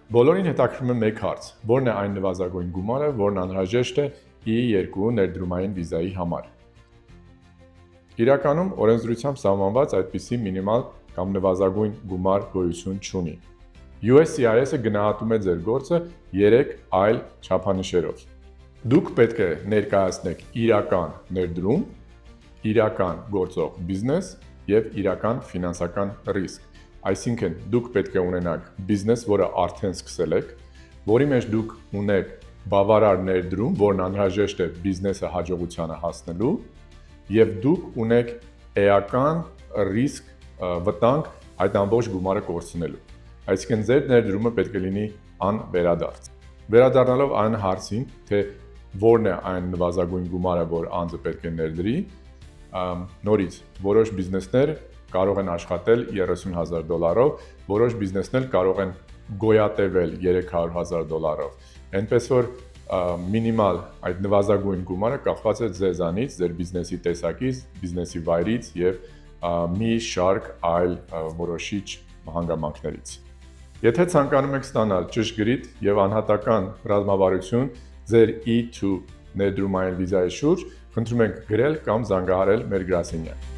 Բոլորին հետաքրքրում է մեկ հարց. որն է այն նվազագույն գումարը, որն անհրաժեշտ է E2 ներդրումային վիզայի համար։ Իրականում օրենսդրությամբ սահմանված այդպիսի մինիմալ կամ նվազագույն գումար գոյություն չունի։ USCIS-ը գնահատում է ձեր գործը 3 այլ չափանիշերով։ Դուք պետք է ներկայացնեք իրական ներդրում, իրական գործող բիզնես եւ իրական ֆինանսական ռիսկ։ Այսինքն դուք պետք է ունենաք բիզնես, որը արդեն սկսել եք, որի մեջ դուք ունեք բավարար ներդրում, որն անհրաժեշտ է բիզնեսը հաջողությանը հասնելու, եւ դուք ունեք էական ռիսկ վտանգ այդ ամբողջ գումարը կորցնելու։ Այսինքն ձեր ներդրումը պետք է լինի անվերադարձ։ Վերադառնալով այն հարցին, թե որն է այն նվազագույն գումարը, որ անձը պետք է ներդրի, նորից որոշ բիզնեսներ կարող են աշխատել $30,000, որոշ բիզնեսներ կարող են գոյատևել $300,000։ Այնպես որ մինիմալ այդ նվազագույն գումարը կախված է ձեզանից, ձեր բիզնեսի տեսակից, բիզնեսի վայրից եւ մի շարք այլ որոշիչ հանգամանքներից։ Եթե ցանկանում եք ստանալ ճշգրիտ եւ անհատական ռազմավարություն ձեր E2 ներդրումային վիզայի շուրջ, խնդրում ենք գրել կամ զանգահարել մեր գրասենյակ։